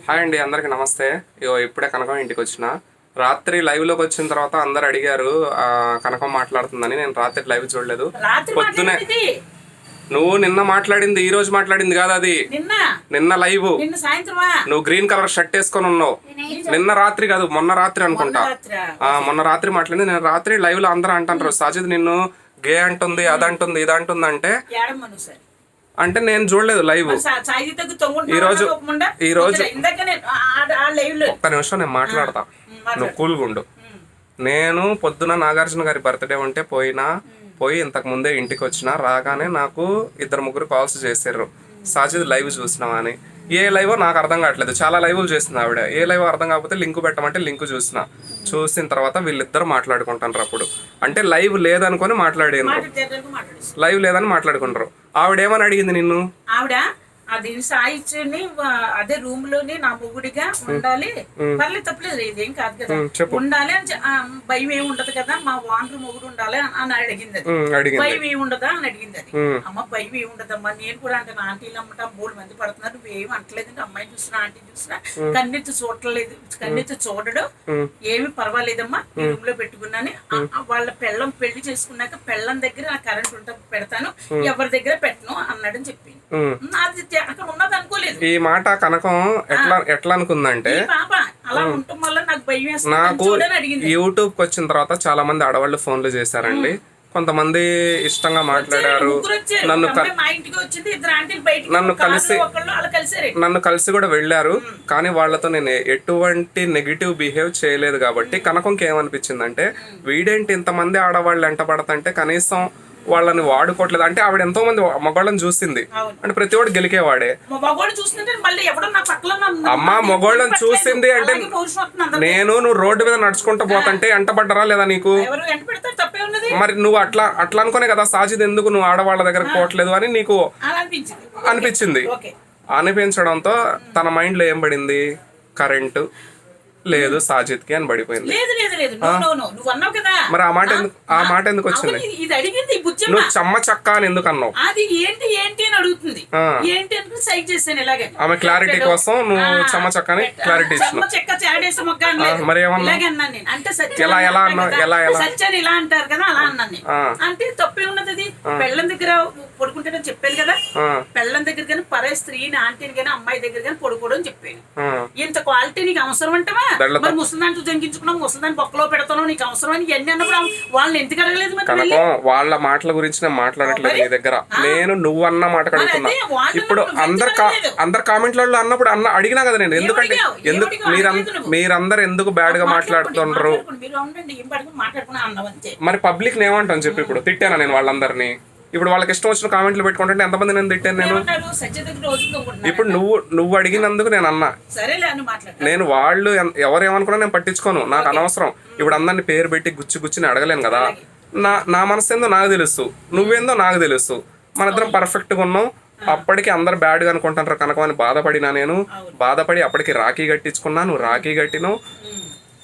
Hi అండి, అందరికి నమస్తే. ఇప్పుడే కనకం ఇంటికి వచ్చిన. రాత్రి లైవ్ లోకి వచ్చిన తర్వాత అందరు అడిగారు కనకం మాట్లాడుతుందని. నేను రాత్రి లైవ్ చూడలేదు. పొద్దునే నువ్వు నిన్న మాట్లాడింది ఈ రోజు మాట్లాడింది కాదు, అది నిన్న లైవ్. నువ్వు గ్రీన్ కలర్ షర్ట్ వేసుకొని ఉన్నావు. నిన్న రాత్రి కాదు, మొన్న రాత్రి అనుకుంటా. మొన్న రాత్రి మాట్లాడింది. నేను రాత్రి లైవ్ లో అందరూ అంటారు సాజిద్ నిన్ను గే అంటుంది, అదంటుంది, ఇదంటుంది అంటే నేను చూడలేదు లైవ్. ఈ రోజు ఒక్క నిమిషం నేను మాట్లాడతా, నువ్వు కూల్గా ఉండు. నేను పొద్దున నాగార్జున గారి బర్త్డే ఉంటే పోయి ఇంతకు ముందే ఇంటికి వచ్చిన. రాగానే నాకు 2-3 కాల్స్ చేశారు, సాజిద్ లైవ్ చూసినావా అని. ఏ లైవో నాకు అర్థం కావట్లేదు, చాలా లైవ్లు చేసింది ఆవిడ. ఏ లైవ్ అర్థం కాకపోతే లింక్ పెట్టమంటే లింక్ చూసిన తర్వాత వీళ్ళిద్దరు మాట్లాడుకుంటారు. అప్పుడు అంటే లైవ్ లేదనుకొని లైవ్ లేదని మాట్లాడుకుంటారు. ఆవిడ ఏమని అడిగింది నిన్ను? అది సాయిని అదే రూమ్ లోనే నా మొగుడిగా ఉండాలి, పర్లేదు తప్పలేదు, ఇదేం కాదు కదా, ఉండాలి అని. భయం ఏమి ఉండదు కదా, మా వాండ్రు మొగుడు ఉండాలి అని అడిగింది. భయం ఏమి ఉండదా అని అడిగింది. అది అమ్మ భయం ఏమి ఉండదమ్మా, నేను కూడా అంటే ఆంటీలు అమ్మటా 3 మంది పడుతున్నారు, నువ్వేం అంటలేదంటే అమ్మాయిని చూసినా ఆంటీ చూసినా కన్నెత్తి చూడలేదు, కన్నెత్తి చూడడు, ఏమి పర్వాలేదమ్మా ఈ రూమ్ లో పెట్టుకున్నాను. వాళ్ళ పెళ్ళం పెళ్లి చేసుకున్నాక పెళ్ళం దగ్గర నా కరెంట్ ఉంటే పెడతాను, ఎవరి దగ్గర పెట్టను అన్నాడని చెప్పింది. అది అక్కడ ఉన్నది అనుకోలేదు. ఈ మాట కనకం ఎట్లా అనుకుందంటే, నాకు యూట్యూబ్ కి వచ్చిన తర్వాత చాలా మంది ఆడవాళ్ళు ఫోన్లు చేశారండి. కొంతమంది ఇష్టంగా మాట్లాడారు, నన్ను కలిసి కూడా వెళ్ళారు. కానీ వాళ్ళతో నేను ఎటువంటి నెగిటివ్ బిహేవ్ చేయలేదు. కాబట్టి కనకంకి ఏమనిపించిందంటే, వీడేంటి ఇంతమంది ఆడవాళ్ళు ఎంట పడతంటే కనీసం వాళ్ళని వాడుకోవట్లేదు. అంటే ఆవిడ ఎంతో మంది మగవాళ్ళని చూసింది, అంటే ప్రతి వాడు గెలికేవాడే. అమ్మా మగవాళ్ళని చూసింది అంటే నువ్వు రోడ్డు మీద నడుచుకుంటూ పోతుంటే ఎంట పడ్డరా లేదా నీకు? మరి నువ్వు అట్లా అనుకునే కదా సాజిద్ ఎందుకు నువ్వు ఆడవాళ్ళ దగ్గరకు పోవట్లేదు అని నీకు అనిపించింది. అనిపించడంతో తన మైండ్ లో ఏం పడింది, కరెంటు లేదు సాజిద్ కి అని పడిపోయింది. మరి ఆ మాట ఎందుకు వచ్చింది? నువ్వు చెమ్మ చక్క అని ఎందుకు అన్నావు? అది ఏంటి అని అడుగుతుంది. ఏంటి అని సైక్ చేశాను ఇలాగే. ఆమె క్లారిటీ కోసం నువ్వు చెమ్మ చక్క అని క్లారిటీ ఇచ్చినావు. మరి ఏమన్నా అంటే సత్యాన్ని ఇలా అంటారు కదా, అలా అన్నాను. అంటే తప్పే ఉన్నది. అది పెళ్ళం దగ్గర పడుకుంటానని చెప్పాను కదా, పెళ్ళం దగ్గర కానీ పరే స్త్రీని ఆంటీని కానీ అమ్మాయి దగ్గర కానీ పడుకోవడం అని చెప్పాను. ఇంత క్వాలిటీ నీకు అవసరం అంటవా? మరి ముసలిదాంట్లో జంకించుకున్నాం, ముసలిదాన్ని బొక్కలో పెడతాను, నీకు అవసరం అని ఇవన్నీ అన్నప్పుడు వాళ్ళని ఎందుకు అడగలేదు? వాళ్ళ మాటల గురించి నేను మాట్లాడట్లేదు నీ దగ్గర. నేను నువ్వు అన్న మాట అడుగుతున్నా. ఇప్పుడు అందరు కామెంట్లలో అన్నప్పుడు అడిగినా కదా నేను, ఎందుకంటే మీరందరు ఎందుకు బ్యాడ్ గా మాట్లాడుతుండ్రు? మరి పబ్లిక్ ఏమంటాను చెప్పి ఇప్పుడు తిట్టానా నేను వాళ్ళందరినీ? ఇప్పుడు వాళ్ళకి ఇష్టం వచ్చిన కామెంట్లు పెట్టుకుంటే ఎంతమంది నేను తిట్టాను నేను? ఇప్పుడు నువ్వు అడిగినందుకు నేను అన్నా. నేను వాళ్ళు ఎవరు ఏమనుకున్నా నేను పట్టించుకోను, నాకు అనవసరం. ఇప్పుడు అందరిని పేరు పెట్టి గుచ్చిని అడగలేను కదా. నా మనసు ఏందో నాకు తెలుసు, నువ్వేందో నాకు తెలుసు. మన ఇద్దరం పర్ఫెక్ట్ గా ఉన్నాం. అప్పటికి అందరు బ్యాడ్ గా అనుకుంటారు కనుక అని బాధపడినా. నేను బాధపడి అప్పటికి రాఖీ కట్టించుకున్నా, నువ్వు రాఖీ కట్టిను,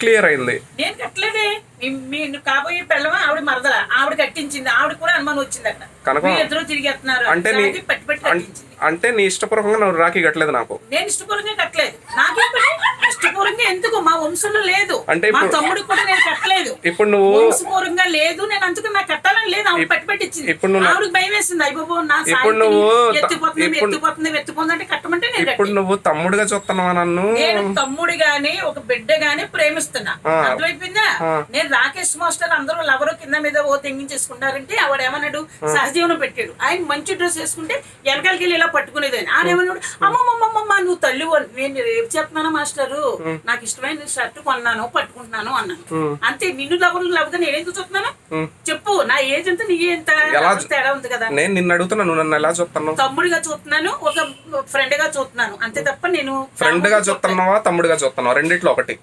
క్లియర్ అయింది. నేను కట్టలేదే, కాబోయే పెళ్ళమా ఆవిడ మరదల, ఆవిడ కట్టించింది. ఆవిడ కూడా అనుమానం వచ్చింది అక్కడ. అంటే నీ ఇష్టపూర్వకంగా నువ్వు రాఖీ కట్టలేదు నాకు? నేను ఇష్టపూర్వకంగా కట్టలేదు. నాకేం ఇష్టపూర్వకంగా ఎందుకు, మా వంశంలో లేదు. అంటే మా తమ్ముడు కూడా నేను కట్టలేదు. ఇప్పుడు నువ్వు వంశపూర్వకంగా లేదు, నేను అందుకు నాకు కట్టాలని లేదు. ఆవిడ పెట్టించింది. ఆవిడకి భయం వేసింది, అయిపోబో నా ఎత్తిపోతుందంటే కట్టమంటే నేను. ఇప్పుడు నువ్వు తమ్ముడుగా చూస్తున్నావా నన్ను? నేను తమ్ముడు గాని ఒక బిడ్డ గాని ప్రేమిస్తున్నా, అర్థమైపోయిందా? నేను రాకేష్ మాస్టర్ అందరూ ఎవరో కింద మీద ఓ తెంగించేసుకుంటారంటే ఆవిడ ఏమన్నాడు, సహజీవనం పెట్టాడు. ఆయన మంచి డ్రెస్ వేసుకుంటే వెనకాలకి వెళ్ళి ఇలా పట్టుకునేది. ఆడేమన్నాడు, అమ్మమ్మమ్మమ్మ నువ్వు తల్లి, నేను రేపు చెప్తున్నాను మాస్టరు, నాకు ఇష్టమైన షర్ట్ కొన్నాను పట్టుకుంటున్నాను అన్నాను. అంతే. నిన్ను లవ్గా నేను ఎందుకు చూస్తున్నాను చెప్పు? నా ఏజ్ ఎంత, నీ ఎంత తేడా ఉంది కదా. నేను నిన్ను అడుగుతున్నా, నువ్వు నన్ను ఎలా చూస్తున్నావు? తమ్ముడిగా చూస్తున్నాను, ఒక ఫ్రెండ్ గా చూస్తున్నాను, అంతే తప్ప నేను ఫ్రెండ్ గా చూస్తున్నావా తమ్ముడిగా చూస్తున్నావా? రెండిట్లో ఒకటే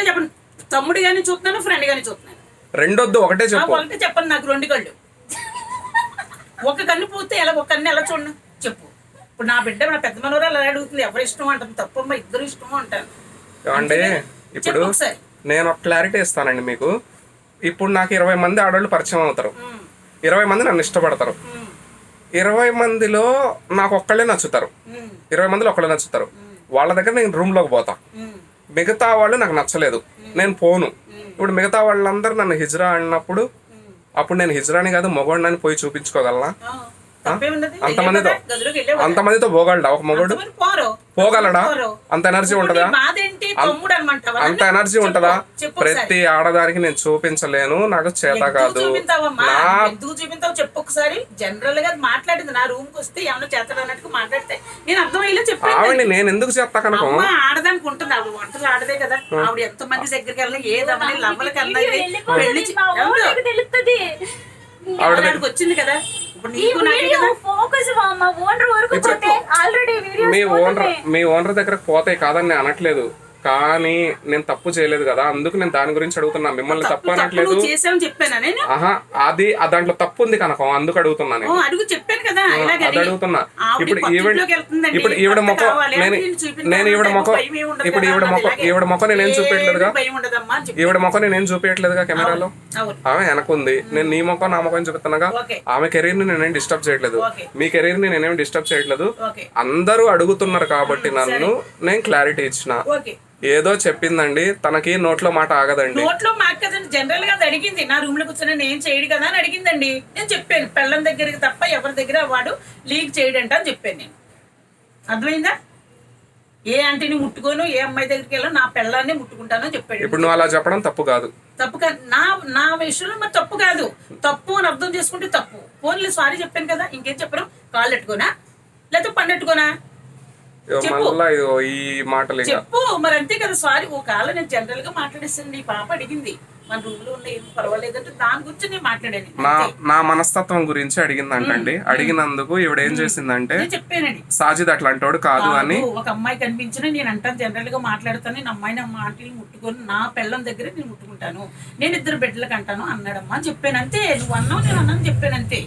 చెప్పండి. తమ్ముడు గాని చూస్తున్నాను, ఫ్రెండ్ గాని చూస్తున్నాను. రెండొద్దు, ఒకటే చెప్పు. ఒకటే చెప్పండి. నాకు 2 కళ్ళు, ఒక కన్ను పూస్తే ఎలా, ఒక కన్ను ఎలా చూడను చెప్పు? ఇప్పుడు నా బిడ్డ నా పెద్ద మనవరాలు అలా అడుగుతుంది, ఎవరు ఇష్టం అంటారు, తప్పమ్మ ఇద్దరు ఇష్టం అంటారు. ఏమండి ఇప్పుడు నేను ఒక క్లారిటీ ఇస్తానండి మీకు. ఇప్పుడు నాకు 20 మంది ఆడవాళ్ళు పరిచయం అవుతారు, 20 మంది నన్ను ఇష్టపడతారు. 20 మందిలో నాకు ఒక్కళ్ళే నచ్చుతారు, 20 మందిలో ఒక్కళ్ళే నచ్చుతారు. వాళ్ళ దగ్గర నేను రూమ్లోకి పోతా. మిగతా వాళ్ళు నాకు నచ్చలేదు, నేను పోను. ఇప్పుడు మిగతా వాళ్ళందరూ నన్ను హిజ్రా అన్నప్పుడు అప్పుడు నేను హిజ్రాని కాదు మొగోడిని పోయి చూపించుకోగలనా? అంతమందితో పోగలడా ఒక మొగోడు? పోగలడా? అంత ఎనర్జీ ఉంటదా? అంత ఎనర్జీ ఉంటదా? ప్రతి ఆడదానికి నేను చూపించలేను, నాకు చేత కాదు. ఆవిడ నేను ఎందుకు చేస్తా కనుక ఆడదానికి ఉంటుంది. ఆవిడ వంటలు ఆడదే కదా, ఆవిడ ఎంత మంది దగ్గరికి వెళ్ళినా ఏదమ్మని లవ్వలకి వెళ్ళి వచ్చింది కదా. మీ ఓనర్ దగ్గరకు పోతాయి కాదని నేను అనట్లేదు, కానీ నేను తప్పు చేయలేదు కదా, అందుకు నేను దాని గురించి అడుగుతున్నా. మిమ్మల్ని తప్పు అనట్లేదు. ఆహా, అది దాంట్లో తప్పు ఉంది కనుక అందుకు అడుగుతున్నా. నేను అది అడుగుతున్నా. ఇప్పుడు ఈవిడ మొక్క నేను ఈవిడ మొక్క నేనేం చూపించట్లేదుగా, ఈవిడ మొక్క నేనేం చూపించట్లేదుగా కెమెరాలో. ఆమె వెనకుంది, నేను నీ మొక్క నా మొక్క చూపిస్తున్నాగా. ఆమె కెరీర్ ని నేనేం డిస్టర్బ్ చేయట్లేదు, మీ కెరీర్ ని నేనేం డిస్టర్బ్ చేయట్లేదు. అందరూ అడుగుతున్నారు కాబట్టి నన్ను నేను క్లారిటీ ఇచ్చిన. ఏదో చెప్పిందండి, తనకి నోట్లో మాట ఆగదండి. నోట్లో మాట కదండి, జనరల్ గా అడిగింది. నా రూమ్ లో కూర్చొని నేను చేయడు కదా అని అడిగిందండి. నేను చెప్పాను, పెళ్ళం దగ్గరికి తప్ప ఎవరి దగ్గర వాడు లీక్ చేయడంట అని చెప్పాను నేను. అర్థమైందా? ఏ ఆంటీని ముట్టుకోను, ఏ అమ్మాయి దగ్గరికి వెళ్ళను, నా పెళ్ళాన్ని ముట్టుకుంటాను అని చెప్పాడు. ఇప్పుడు నువ్వు అలా చెప్పడం తప్పు కాదు. తప్పు కాదు, నా విషయంలో మరి తప్పు కాదు. తప్పు అని అర్థం చేసుకుంటే తప్పు. ఫోన్లో సారీ చెప్పాను కదా, ఇంకేం చెప్పరు? కాళ్ళు ఎట్టుకోనా లేకపోతే పండెట్టుకోనా ఈ మాటలు చెప్పు మరి, అంతే కదా. సారీ ఓ కాలం నేను జనరల్ గా మాట్లాడేస్తాను. నీ పాప అడిగింది మన రూమ్ లో ఉన్న ఏం పర్వాలేదంటే దాని గురించి నేను మాట్లాడాను. నా మనస్తత్వం గురించి అడిగిందంటండి. అడిగినందుకు ఈవిడ ఏం చేసిందంటే చెప్పానండి, సాజిద్ అట్లాంటోడు కాదు అని. ఒక అమ్మాయి కనిపించిన నేను అంటాను, జనరల్ గా మాట్లాడతాను. నేను అమ్మాయిని అమ్మ ఆంటీలు ముట్టుకొని నా పెళ్ళం దగ్గర నేను ముట్టుకుంటాను, నేను 2 బిడ్డలకు అంటాను అన్నాడమ్మా అని చెప్పాను. అంతే, నువ్వు అన్నావు నేను అన్నాను చెప్పాను అంతే.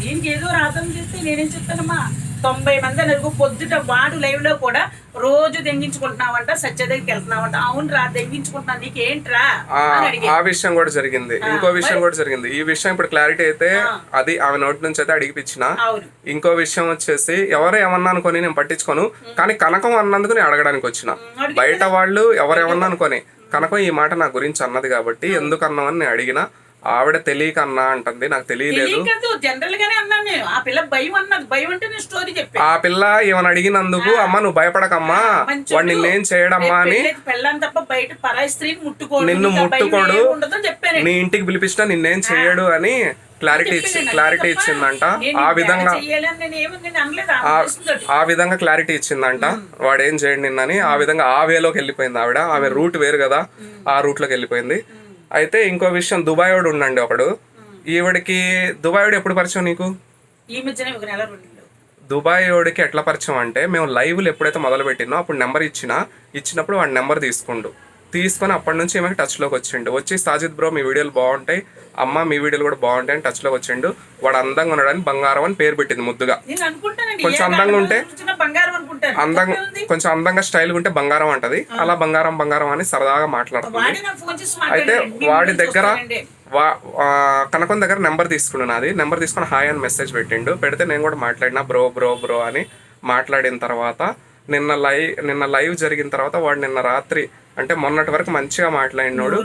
దీనికి ఏదో రాతం చేస్తే నేనేం చెప్తానమ్మా. 90 మంది అన్నారు పొద్దుట. వాడు లైవ్ లో కూడా రోజు దెంగించుకుంటున్నావంట, సత్య దగ్గరికి వెళ్తున్నావంట. అవును రా, దెంగించుకుంటున్నాను, నీకేంట్రా? ఆ విషయం కూడా జరిగింది. ఇంకో విషయం కూడా జరిగింది. ఈ విషయం ఇప్పుడు క్లారిటీ అయితే అది ఆమె నోటి నుంచి అయితే అడిగిపించిన. ఇంకో విషయం వచ్చేసి ఎవరు ఏమన్నా అనుకొని నేను పట్టించుకోను, కానీ కనకం అన్నందుకు నేను అడగడానికి వచ్చిన. బయట వాళ్ళు ఎవరు ఏమన్నా అనుకొని కనకం ఈ మాట నా గురించి అన్నది కాబట్టి ఎందుకు అన్నామని నేను అడిగిన. ఆవిడ తెలియక అన్నా అంటుంది, నాకు తెలియలేదు. ఆ పిల్ల ఏమని అడిగినందుకు అమ్మ నువ్వు భయపడకమ్మా, వాడు నిన్నేం చేయడమ్మా అని, నిన్ను ముట్టుకోడు, నీ ఇంటికి పిలిపించినా నిన్నేం చేయడు అని క్లారిటీ ఇచ్చిందంట. ఆ విధంగా క్లారిటీ ఇచ్చిందంట. వాడు ఏం చేయడు నిన్నని. ఆ విధంగా ఆ వేలోకి వెళ్ళిపోయింది ఆవిడ. ఆమె రూట్ వేరు కదా, ఆ రూట్ లోకి వెళ్ళిపోయింది. అయితే ఇంకో విషయం, దుబాయ్ వాడు ఉండండి ఒకడు. ఈవిడికి దుబాయ్ వాడు ఎప్పుడు పరిచయం నీకు? దుబాయ్ వాడికి ఎట్లా పరిచయం అంటే, మేము లైవ్లు ఎప్పుడైతే మొదలు పెట్టినో అప్పుడు నెంబర్ ఇచ్చినప్పుడు వాడి నెంబర్ తీసుకొని అప్పటి నుంచి ఏమైనా టచ్లోకి వచ్చిండు. వచ్చి సాజిద్ బ్రో మీ వీడియోలు బాగుంటాయి, అమ్మ మీ వీడియోలు కూడా బాగుంటాయి అని టచ్లోకి వచ్చిండు. వాడు అందంగా ఉన్నాడని బంగారం అని పేరు పెట్టింది ముద్దుగా. కొంచెం అందంగా ఉంటే కొంచెం అందంగా స్టైల్గా ఉంటే బంగారం అంటది. అలా బంగారం అని సరదాగా మాట్లాడుతుంది. అయితే వాడి దగ్గర కనకం దగ్గర నెంబర్ తీసుకున్నాను. అది నెంబర్ తీసుకుని హాయ్ అని మెసేజ్ పెట్టిండు. పెడితే నేను కూడా మాట్లాడినా బ్రో అని. మాట్లాడిన తర్వాత నిన్న లైవ్ జరిగిన తర్వాత వాడు నిన్న రాత్రి అంటే మొన్నటి వరకు మంచిగా మాట్లాడినోడు,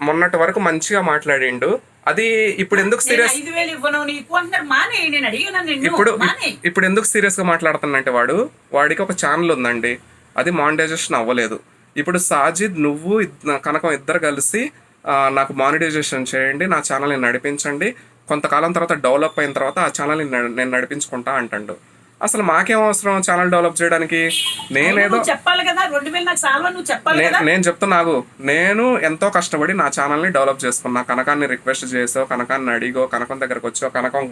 మొన్నటి వరకు మంచిగా మాట్లాడిండు. అది ఇప్పుడు ఎందుకు సీరియస్ ఇప్పుడు ఎందుకు సీరియస్ గా మాట్లాడుతున్నంటే, వాడికి ఒక ఛానల్ ఉందండి, అది మానిటైజేషన్ అవ్వలేదు. ఇప్పుడు సాజిద్ నువ్వు కనకం ఇద్దరు కలిసి నాకు మానిటైజేషన్ చేయండి, నా ఛానల్ని నడిపించండి, కొంతకాలం తర్వాత డెవలప్ అయిన తర్వాత ఆ ఛానల్ని నేను నడిపించుకుంటా అంటాడు. అసలు మాకేం అవసరం ఛానల్ డెవలప్ చేయడానికి? నేనేదో చెప్పాలి కదా, నేను చెప్తున్నాను, నేను ఎంతో కష్టపడి నా ఛానల్ని డెవలప్ చేసుకున్నా. కనకాన్ని రిక్వెస్ట్ చేసో, కనకాన్ని అడిగో, కనకం దగ్గరకు వచ్చో, కనకం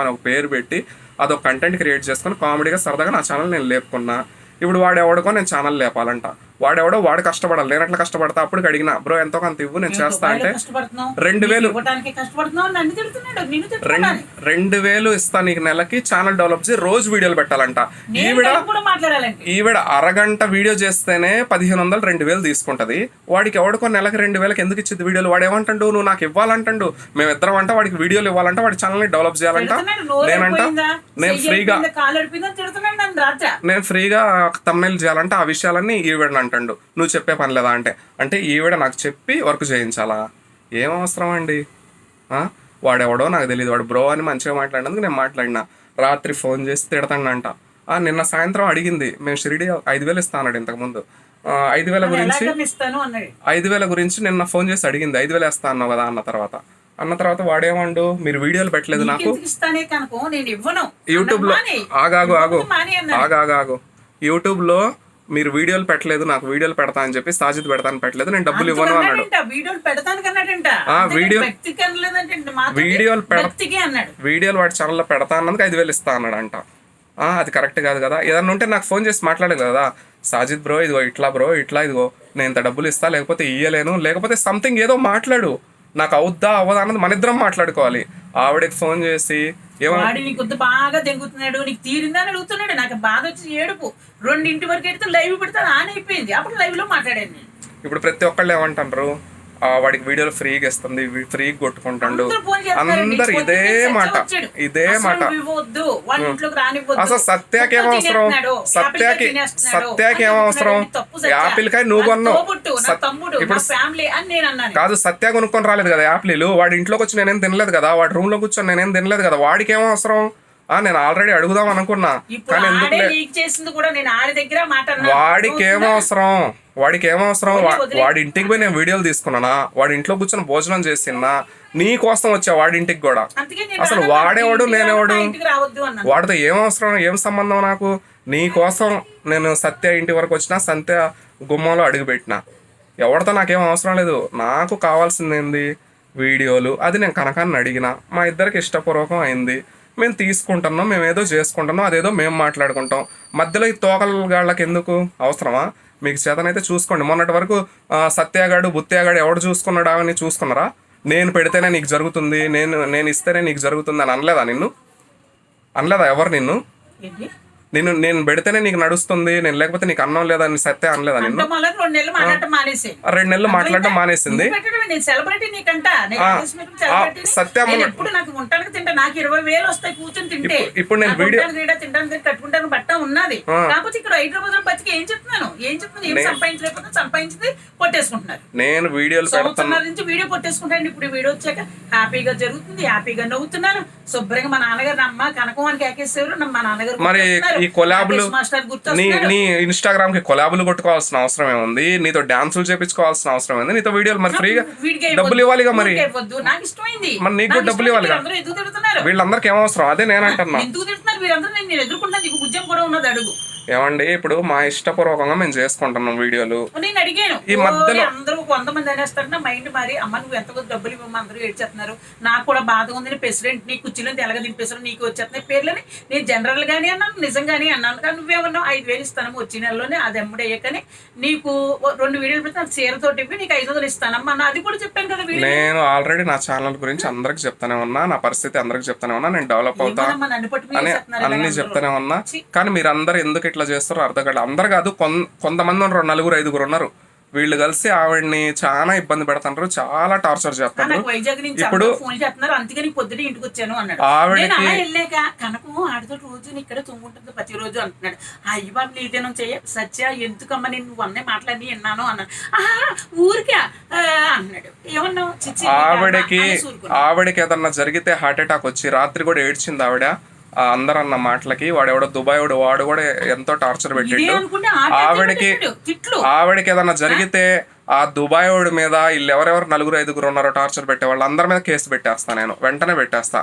అని ఒక పేరు పెట్టి అదొక కంటెంట్ క్రియేట్ చేసుకుని కామెడీగా సరదాగా నా ఛానల్ నేను లేపుకున్నా. ఇప్పుడు వాడు ఎవడుకో నేను ఛానల్ లేపాలంట. వాడెవడో వాడు కష్టపడాలి, నేను ఎట్లా కష్టపడతా. అప్పుడు అడిగిన బ్రో ఎంతో కొంత ఇవ్వు నేను చేస్తా అంటే 2000 2000 ఇస్తా నీకు నెలకి, ఛానల్ డెవలప్ చేసి రోజు వీడియోలు పెట్టాలంట. ఈవిడ అరగంట వీడియో చేస్తేనే 1500 2000 తీసుకుంటది. వాడికి ఎవడికో నెలకి 2000 ఎందుకు ఇచ్చింది వీడియోలు? వాడు ఏమంటాడు నువ్వు నాకు ఇవ్వాలంటాడు. మేమిద్దరం అంట వాడికి వీడియోలు ఇవ్వాలంట, వాడి ఛానల్ ని డెవలప్ చేయాలంట. నేనంట నేను ఫ్రీగా తమ్నైల్ చేయాలంటే ఆ విషయాలన్నీ ఈవిడ అంటాడు. నువ్వు చెప్పే పని లేదా అంటే ఈవిడ నాకు చెప్పి వర్క్ చేయించాలా? ఏం అవసరం అండి? వాడెవడో నాకు తెలియదు, వాడు బ్రో అని మంచిగా మాట్లాడినందుకు నేను మాట్లాడినా. రాత్రి ఫోన్ చేసి తిడతాడంట. నిన్న సాయంత్రం అడిగింది, మేము షిరిడి 5000 ఇస్తా అన్నాడు ఇంతకుముందు. 5000 గురించి నిన్న ఫోన్ చేసి అడిగింది. 5000 ఇస్తా అన్నావు కదా అన్న తర్వాత వాడేమండు మీరు వీడియోలు పెట్టలేదు నాకు యూట్యూబ్ లో. ఆగాగు యూట్యూబ్ లో మీరు వీడియోలు పెట్టలేదు, నాకు వీడియోలు పెడతా అని చెప్పి సాజిద్ పెడతాను పెట్టలేదు, నేను డబ్బులు ఇవ్వను అన్నాడు. వీడియోలు వాడి ఛానల్లో పెడతా అన్నందుకు 5000 ఇస్తా అన్నాడు అంట. అది కరెక్ట్ కాదు కదా. ఏదన్నా ఉంటే నాకు ఫోన్ చేసి మాట్లాడలేదు కదా, సాజిద్ బ్రో ఇదిగో ఇట్లా బ్రో ఇట్లా ఇదిగో నేను ఇంత డబ్బులు ఇస్తా, లేకపోతే ఇయ్యలేను, లేకపోతే సంథింగ్ ఏదో మాట్లాడు, నాకు అవుద్దా అవ్వదా అన్నది మన ఇద్దరం మాట్లాడుకోవాలి. ఆవిడకి ఫోన్ చేసి బాగా దెంగుతున్నాడు, నీకు తీరిందా అని అడుగుతున్నాడు. నాకు బాధ వచ్చి ఏడుపు 2 వరకు ఎడితే లైవ్ పెడితే ఆన్ అయిపోయింది. అప్పుడు లైవ్ లో మాట్లాడాను. ఇప్పుడు ప్రతి ఒక్కళ్ళు ఏమంటారు, వాడికి వీడియోలు ఫ్రీగా ఇస్తుంది, ఫ్రీగా కొట్టుకుంటాడు. అందరు ఇదే మాట. అసలు సత్యాకి ఏమవసరం? సత్యాకి ఏమవసరం? యాపిల్ కాయ నువ్వు కొన్నావు. ఇప్పుడు కాదు, సత్య కొనుక్కొని రాలేదు కదా యాపిల్. వాడి ఇంట్లోకి వచ్చి నేనేం తినలేదు కదా, వాడి రూమ్ లో కూర్చొని నేనేం తినలేదు కదా. వాడికి ఏమవసరం? నేను ఆల్రెడీ అడుగుదాం అనుకున్నా, కానీ ఎందుకు వాడికి ఏమవసరం? వాడి ఇంటికి పోయి నేను వీడియోలు తీసుకున్నానా, వాడి ఇంట్లో కూర్చొని భోజనం చేసినా, నీ కోసం వచ్చా వాడి ఇంటికి కూడా. అసలు వాడేవాడు నేనేవాడు? వాడితో ఏమవసరం, ఏం సంబంధం నాకు? నీ కోసం నేను సత్య ఇంటి వరకు వచ్చినా, సత్య గుమ్మంలో అడుగుపెట్టినా. ఎవరితో నాకేం అవసరం లేదు. నాకు కావాల్సింది ఏంది? వీడియోలు. అది నేను కనకాన్ని అడిగిన, మా ఇద్దరికి ఇష్టపూర్వకం అయింది, మేము తీసుకుంటున్నాం, మేము ఏదో చేసుకుంటున్నాం, అదేదో మేము మాట్లాడుకుంటాం. మధ్యలో ఈ తోకలగాళ్ళకి ఎందుకు అవసరమా? మీకు చేతనైతే చూసుకోండి. మొన్నటి వరకు సత్యాగాడు బుత్యాగాడు ఎవడు చూసుకున్నాడా అని చూసుకున్నారా? నేను పెడితేనే నీకు జరుగుతుంది, నేను ఇస్తేనే నీకు జరుగుతుంది అని అనలేదా? అనలేదా ఎవరు నిన్ను? నేను పెడితేనే నీకు నడుస్తుంది, నేను లేకపోతే నీకు అన్నం లేదని సత్య అనలేదా నిన్ను? 2 నెలలు మాట్లాడడం మానేసింది. సత్య ఇప్పుడు నేను వీడియో బట్ట ఉన్నది. కాకపోతే ఇక్కడ హైదరాబాద్ లో బతికి ఏం చెప్తున్నాను, సంపాదించింది కొట్టేసుకుంటున్నారు. నేను వీడియోలు నుంచి వీడియో కొట్టేసుకుంటాను. ఇప్పుడు వీడియో వచ్చాక హ్యాపీగా జరుగుతుంది, హ్యాపీగా నవ్వుతున్నారు. శుభ్రంగా మా నాన్నగారు అమ్మ కనకం అని కేకేసేవారు, మా నాన్నగారు మరి ఈ కొలాబులు నీ ఇన్స్టాగ్రామ్ కి కొలాబులు కొట్టుకోవాల్సిన అవసరం ఏముంది? నీతో డాన్సులు చేపించుకోవాల్సిన అవసరం ఏంది? నీతో వీడియోలు మరి ఫ్రీగా డబ్బులు ఇవ్వాలిగా. మరి మరి నీకు కూడా డబ్బులు ఇవ్వాలిగా. వీళ్ళందరికి ఏమవసరం? అదే నేను అంటున్నా. ఏమండి ఇప్పుడు మా ఇష్టపూర్వకంగా మేము చేసుకుంటున్నాం వీడియోలు. నేను అడిగాను, ఈ మధ్యలో అందరూ కొంతమంది అనేస్తారంటే మైండ్ మరి అమ్మ నువ్వు ఎంతగా డబ్బులు ఇవ్వమా, అందరూ ఏడ్చేస్తున్నారు, నాకు కూడా బాధ ఉంది, ప్రెసిడెంట్ నీ కుర్చీలో ఎలాగ దింపేసారు, నీకు వచ్చేస్తున్నాయి పేర్లని. నేను జనరల్ గానీ అన్నాను, నిజంగానే అన్నాను. కానీ నువ్వేమన్నావు 5000 ఇస్తాను వచ్చే నెలలోనే, అది ఎమ్మడయ్యాకని నీకు 2 వీడియోలు పెడితే నాకు చీరతోటి ఇవ్వి నీకు 500 ఇస్తానమ్మా. అది కూడా చెప్పాను కదా. నేను ఆల్రెడీ నా ఛానల్ గురించి అందరికి చెప్తానే ఉన్నా, నా పరిస్థితి అందరికి చెప్తానే ఉన్నా, నేను డెవలప్ అవుతా అని అన్ని చెప్తానే ఉన్నా. కానీ మీరు అందరు ఎందుకు ఇట్లా చేస్తారో అర్థం కాదు. అందరు కాదు, కొంతమంది ఉన్నారు, 4 5 ఉన్నారు. వీళ్ళు కలిసి ఆవిడ్ని చాలా ఇబ్బంది పెడతారు, చాలా టార్చర్ చేస్తారు. ఇప్పుడు ఆవిడకి కనకం ఆడితో రోజు ఇక్కడ తుంగుంటుంది ప్రతి రోజు అంటున్నాడు. అయ్యి బాబు నీదేనో చెయ్య సత్య ఎందుకమ్మా నేను నువ్వు అన్నీ మాట్లాడి విన్నాను అన్నాడు. ఊరికే అన్నాడు. ఏమన్నావు? ఆవిడకి ఏదన్నా జరిగితే హార్ట్ అటాక్ వచ్చి రాత్రి కూడా ఏడ్చింది ఆవిడ. అందరన్న మాటలకి వాడెవడో దుబాయ్ వాడు కూడా ఎంతో టార్చర్ పెట్టిండు. ఆవిడకి ఏదన్నా జరిగితే ఆ దుబాయ్ వాడి మీద వీళ్ళు ఎవరెవరు 4 5 ఉన్నారో టార్చర్ పెట్టే వాళ్ళు అందరి మీద కేసు పెట్టేస్తా, నేను వెంటనే పెట్టేస్తా.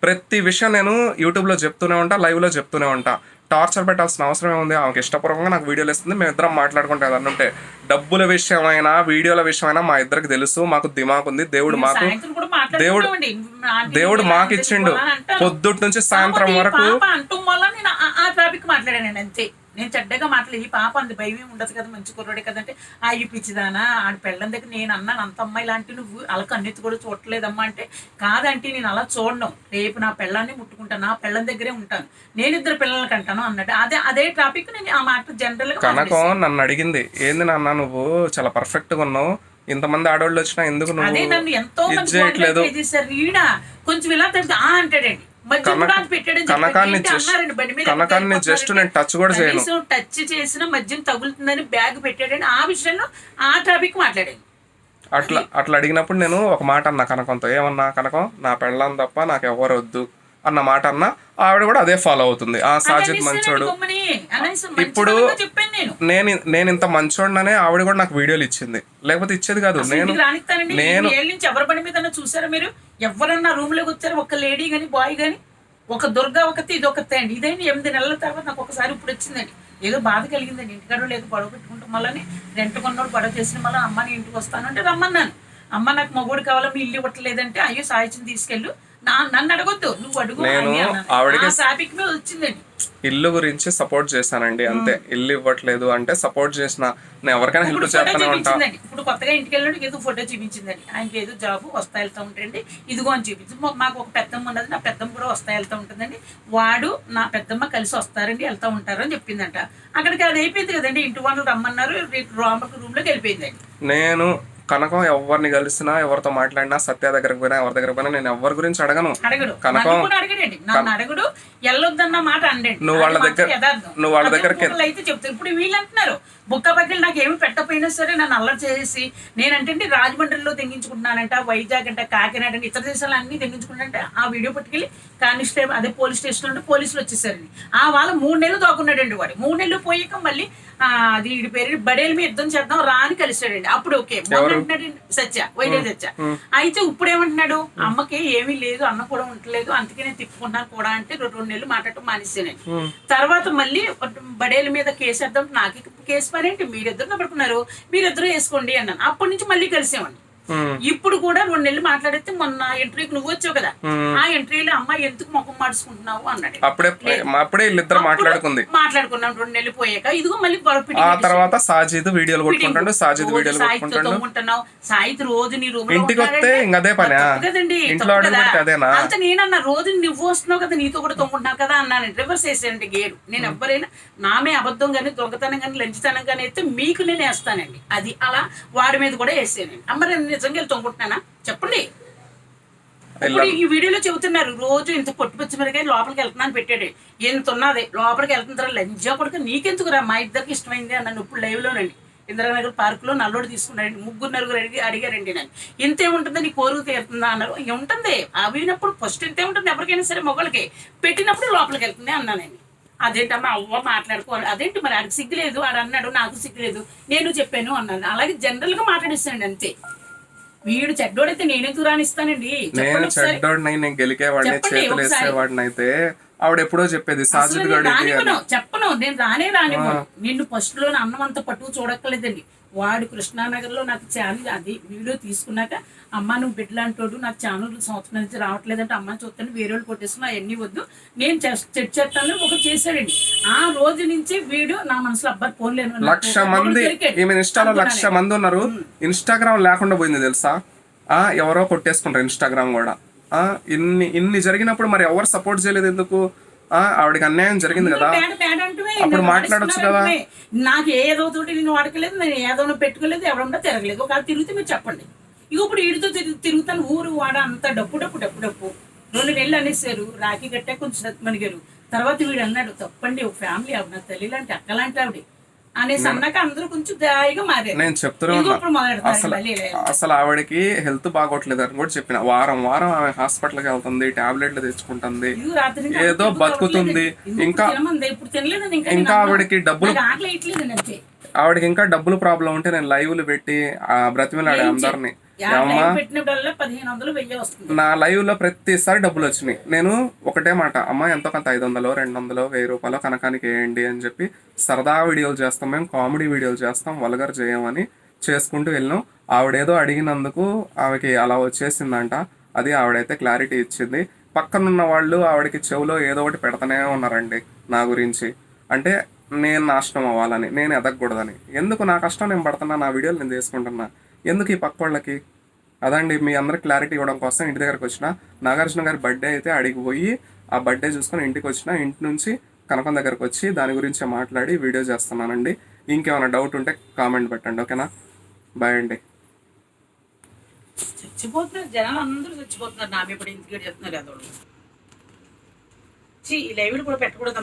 ప్రతి విషయం నేను యూట్యూబ్లో చెప్తూనే ఉంటా, లైవ్లో చెప్తూనే ఉంటా. టార్చర్ పెట్టాల్సిన అవసరం ఏముంది? ఆమెకి ఇష్టపూర్వకంగా నాకు వీడియోలు ఇస్తుంది, మేము ఇద్దరం మాట్లాడుకుంటే ఏదన్నా ఉంటే. డబ్బుల విషయమైనా వీడియోల విషయమైనా మా ఇద్దరికి తెలుసు, మాకు దిమాకు ఉంది. దేవుడు మాకు ఇచ్చిండు. పొద్దుటి నుంచి సాయంత్రం వరకు నేను చెడ్డగా మాట్లాడలేదు. ఈ పాప అంది భయం ఏమి ఉండదు కదా, మంచి కుర్రాడే కదంటే అయ్యి పిచ్చిదానా ఆడి పెళ్ళం దగ్గర నేను అన్నాను, అంత అమ్మాయి లాంటి నువ్వు అలా కన్నెత్తి కూడా చూడలేదమ్మా అంటే, కాదంటే నేను అలా చూడను, రేపు నా పెళ్ళాన్ని ముట్టుకుంటాను, నా పెళ్ళం దగ్గరే ఉంటాను, నేను 2 పిల్లలకి అంటాను అన్నట్టు. అదే టాపిక్ నేను ఆ మాట జనరల్ గా కనకం నన్ను అడిగింది, ఏంది నాన్న నువ్వు చాలా పర్ఫెక్ట్ గా ఉన్నావు, ఇంతమంది ఆడవాళ్ళు వచ్చినా ఎందుకు అదే నువ్వు నన్ను ఎంతో ఇది మంది చేయట్లేదు? చేశారు. ఈడ కొంచెం ఇలా తెలిసి అంటాడండి, కనకాన్ని జస్ట్ నేను టచ్ కూడా చేయను. టచ్ చేసిన మద్యం తగులుతుందని బ్యాగ్ పెట్టాడని ఆ విషయంలో ఆ టాపిక్ మాట్లాడాను. అట్లా అడిగినప్పుడు నేను ఒక మాట అన్నా కనకంతో, ఏమన్నా, కనకం నా పెళ్ళాం తప్ప నాకు ఎవరు వద్దు అన్న మాట అన్నా, ఆవిడ కూడా అదే ఫాలో అవుతుంది. ఆ సాజిద్ మంచోడు. ఇప్పుడు నేను ఇంత మంచోడనే ఆవిడ కూడా నాకు వీడియోలు ఇచ్చింది, లేకపోతే ఇచ్చేది కాదు. నేను ఎవరి పని మీద చూసారా మీరు? ఎవరన్నా రూమ్ లోకి వచ్చారు, ఒక లేడీ గాని బాయ్ గాని, ఒక దుర్గా ఒకటి ఇది ఒకతే అండి. ఇదైనా 8 నెలల తర్వాత నాకు ఒకసారి ఇప్పుడు వచ్చిందండి, ఏదో బాధ కలిగిందండి. ఇంటికాడ లేదు గొడవ పెట్టుకుంటాం, మళ్ళీ రెంట్ కొన్నోడు గొడవ చేసిన మళ్ళీ అమ్మని ఇంటికి వస్తానంటే రమ్మన్నాను. అమ్మ నాకు మగోడు కావాలా, మీ ఇల్లు ఇవ్వట్లేదంటే అయ్యో సాయిచ్ని తీసుకెళ్ళు, నన్ను అడగొద్దు, నువ్వు అడుగు. వచ్చిందండి. ఇల్లు గురించి సపోర్ట్ చేశానండి అంతే. ఇల్లు ఇవ్వట్లేదు అంటే సపోర్ట్ చేసిన, నేను ఎవరికైనా హెల్ప్ చేస్తానే ఉంటా. ఇప్పుడు కొత్తగా ఇంటికి వెళ్ళాడు, ఏదో ఫోటో చూపించిందండి, ఆయనకి ఏదో జాబ్ వస్తా వెళ్తా ఉంటాయండి, ఇదిగో అని చూపించింది. మాకు ఒక పెద్దమ్మ ఉన్నది, నా పెద్దమ్మ కూడా వస్తా వెళ్తా ఉంటుందండి, వాడు నా పెద్దమ్మ కలిసి వస్తారండి, వెళ్తా ఉంటారు అని చెప్పిందంట. అక్కడికి అది అయిపోయింది కదండి, ఇంటి వాళ్ళు రమ్మన్నారు, రూమ్ లోకి వెళ్ళిపోయిందండి. నేను కనకం ఎవరిని కలిసినా, ఎవరితో మాట్లాడినా, సత్య దగ్గరకు పోయినా, ఎవరి దగ్గర పోయినా నేను ఎవరి గురించి అడగను. కనకం అడగడు, వెళ్ళొద్దన్న మాట అండి. నువ్వు వాళ్ళ దగ్గరికి అయితే చెప్తారు. ఇప్పుడు వీళ్ళు అంటున్నారు బుక్క బగ్గలు నాకు ఏమి పెట్టకపోయినా సరే నన్ను అల్లరి చేసి, నేనంటే రాజమండ్రిలో తెగించుకుంటున్నానంట, వైజాగ్ అంట, కాకినాడ అంటే, ఇతర దేశాలు అన్ని తెగించుకుంటానంటే ఆ వీడియో పట్టుకెళ్ళి కానిస్టేబుల్ అదే పోలీస్ స్టేషన్ నుండి పోలీసులు వచ్చేసారండి. ఆ వాళ్ళ 3 నెలలు దాక్కున్నాడండి వాడు. 3 నెలలు పోయాక మళ్ళీ అది వీడి పేరు బడేల మీద యుద్ధం చేద్దాం రా అని కలిసాడండి. అప్పుడు ఓకే సత్య వైద్య సత్య. అయితే ఇప్పుడు ఏమంటున్నాడు, అమ్మకి ఏమీ లేదు, అన్న కూడా ఉండలేదు, అందుకే నేను తిప్పుకున్నాను కూడా అంటే 2 నెలలు మాట్లాడటం మానేసానండి. తర్వాత మళ్ళీ బడేల మీద కేసు వేద్దాం, నాకు కేసు పని ఏంటి, మీరిద్దరు పడుకున్నారు, మీరిద్దరు వేసుకోండి అన్నాను. అప్పటి నుంచి మళ్ళీ కలిసామండి. ఇప్పుడు కూడా 2 నెలలు మాట్లాడితే మొన్న ఇంటర్వ్యూకి నువ్వు వచ్చావు కదా, ఆ ఇంటర్వ్యూలో అమ్మాయి ఎందుకు ముఖం మార్చుకుంటున్నావు అన్నాడు. అప్పుడే వీళ్ళిద్దరు మాట్లాడుకున్నాం 2 నెలలు పోయాక. ఇదిగో మళ్ళీ ఆ తర్వాత సాజిద్ వీడియోలు కొట్టుకుంటాడు, సాజిద్ వీడియోలు కొట్టుకుంటున్నావు, సాయిత్ రోజు నీ రూమ్ ఇంటికి వస్తే ఇంకదే పని కదండి. అంత నేనన్నా రోజు నువ్వు వస్తున్నావు కదా, నీతో కూడా తొమ్ముకుంటున్నావు కదా అన్నాను. రివర్స్ వేసానండి గేరు. నేను ఎవరైనా నామే అబద్ధం కానీ, దొంగతనం కానీ, లంచితనం కానీ అయితే మీకు నేను వేస్తానండి. అది అలా వాడి మీద కూడా వేసానండి. అమ్మ నిజంగా తొంగుంటున్నానా చెప్పండి. ఇప్పుడు ఈ వీడియోలో చెబుతున్నారు రోజు ఇంత పొట్టుపచ్చి మిరకాయ లోపలికి వెళ్తున్నాను పెట్టాడు, ఎంత ఉన్నది లోపలికి వెళ్తున్న లంజా కొడుకు నీకెందుకు రా, మా ఇద్దరికి ఇష్టమైంది అన్నాను. ఇప్పుడు లైవ్ లోనండి ఇందిరానగర్ పార్క్ లో నల్లోడు తీసుకున్నాడు, 3 అడిగారండి. నేను ఇంతే ఉంటుంది, నీ కోరుకు తీరుతుందా అన్నారు. ఉంటుంది అవినప్పుడు ఫస్ట్ ఇంతే ఉంటుంది, ఎవరికైనా సరే మొగలకి పెట్టినప్పుడు లోపలికి వెళ్తుంది అన్నానండి. అదేంటమ్మా అవ్వ మాట్లాడుకోవాలి, అదేంటి మరి ఆడికి సిగ్గులేదు, ఆడు అన్నాడు నాకు సిగ్గులేదు, నేను చెప్పాను అన్నాను. అలాగే జనరల్ గా మాట్లాడిస్తానండి అంతే. వీడు చెడ్డోడైతే నేనెందుకు రానిస్తానండి, నేను చెడ్డోడిని, నేను గెలికేవాడిని, చేతులు వేసేవాడిని అయితే ఆవిడ ఎప్పుడో చెప్పేది సాజిద్ చెప్పను, నేను రానివ్వను. నిన్ను ఫస్ట్ లో అన్నం అంత పట్టుకు చూడక్కర్లేదండి. వాడు కృష్ణానగర్ లో నాకు ఛానల్ అది వీడియో తీసుకున్నాక, అమ్మ నువ్వు బిడ్డలాంటోడు, నాకు ఛానల్ సంవత్సరం నుంచి రావట్లేదంటే అమ్మని చూస్తాను, వేరే వాళ్ళు కొట్టేస్తున్నా అవన్నీ వద్దు, నేను చెట్ చేస్తాను ఒకటి చేశాడండి. ఆ రోజు నుంచి వీడు నా మనసులో అబ్బాయి ఫోన్ లేను. 1,00,000 మంది ఈమె ఇన్స్టాలో 1,00,000 మంది ఉన్నారు. ఇన్స్టాగ్రామ్ లేకుండా పోయింది తెలుసా, ఎవరో కొట్టేసుకుంటారు ఇన్స్టాగ్రామ్ కూడా. ఇన్ని జరిగినప్పుడు మరి ఎవరు సపోర్ట్ చేయలేదు ఎందుకు? ఆవిడకి అన్యాయం జరిగింది కదా, అప్పుడు మాట్లాడొచ్చు కదా. నాకు ఏదో తోటి నేను వాడకలేదు, నేను ఏదో పెట్టుకోలేదు, ఎవరన్నా తిరగలేదు. ఒకవేళ తిరిగితే మీరు చెప్పండి. ఇక ఇప్పుడు వీడితో తిరుగుతాను, ఊరు వాడ అంత డప్పు 2 నెలలు అనేసారు, రాఖీ గట్టే కొంచెం మనిగారు. తర్వాత వీడు అన్నాడు తప్పండి, ఒక ఫ్యామిలీ ఆవిడ నా తల్లి లాంటి అక్కలాంటి ఆవిడ అనేసి అన్నాక అందరూ కొంచెం దాయిగా మారారు. నేను చెప్తున్నా అసలు ఆవిడకి హెల్త్ బాగోట్లేదు అని కూడా చెప్పిన. వారం ఆమె హాస్పిటల్కి వెళ్తుంది, టాబ్లెట్లు తెచ్చుకుంటుంది, ఏదో బతుకుతుంది. ఇంకా ఆవిడకి ఇంకా డబ్బులు ప్రాబ్లం ఉంటే నేను లైవ్లు పెట్టి బ్రతిమలాడే అందరినీ. నా లైవ్ లో ప్రతిసారి డబ్బులు వచ్చినాయి. నేను ఒకటే మాట, అమ్మ ఎంతో కొంత 500, 200, 1000 రూపాయలు కనకానికి వేయండి అని చెప్పి సరదా వీడియోలు చేస్తాం, మేము కామెడీ వీడియోలు చేస్తాం, వల్గర్ చేయమని చేసుకుంటూ వెళ్ళినాం. ఆవిడేదో అడిగినందుకు ఆవిడకి అలా వచ్చేసిందంట. అది ఆవిడైతే క్లారిటీ ఇచ్చింది. పక్కనున్న వాళ్ళు ఆవిడకి చెవులో ఏదో ఒకటి పెడతానే ఉన్నారండి నా గురించి. అంటే నేను నాశనం అవ్వాలని, నేను ఎదగకూడదని. ఎందుకు నా కష్టం నేను పడుతున్నా, నా వీడియోలు నేను చేసుకుంటున్నా, ఎందుకు ఈ పక్క వాళ్ళకి? అదండి మీ అందరికి క్లారిటీ ఇవ్వడం కోసం ఇంటి దగ్గరకు వచ్చిన. నాగార్జున గారి బర్త్డే అయితే అడిగి పోయి ఆ బర్త్డే చూసుకొని ఇంటికి వచ్చిన. ఇంటి నుంచి కనకం దగ్గరకు వచ్చి దాని గురించి మాట్లాడి వీడియో చేస్తున్నానండి. ఇంకేమైనా డౌట్ ఉంటే కామెంట్ పెట్టండి, ఓకేనా? బాయ్ అండి. చచ్చిపోతున్నారు జనాలు, అందరూ చచ్చిపోతున్నారు. నా మీద ఇప్పుడు ఇంటికి చెప్తున్నారు కదా. ఈ లైవ్లు కూడా పెట్టకూడదు.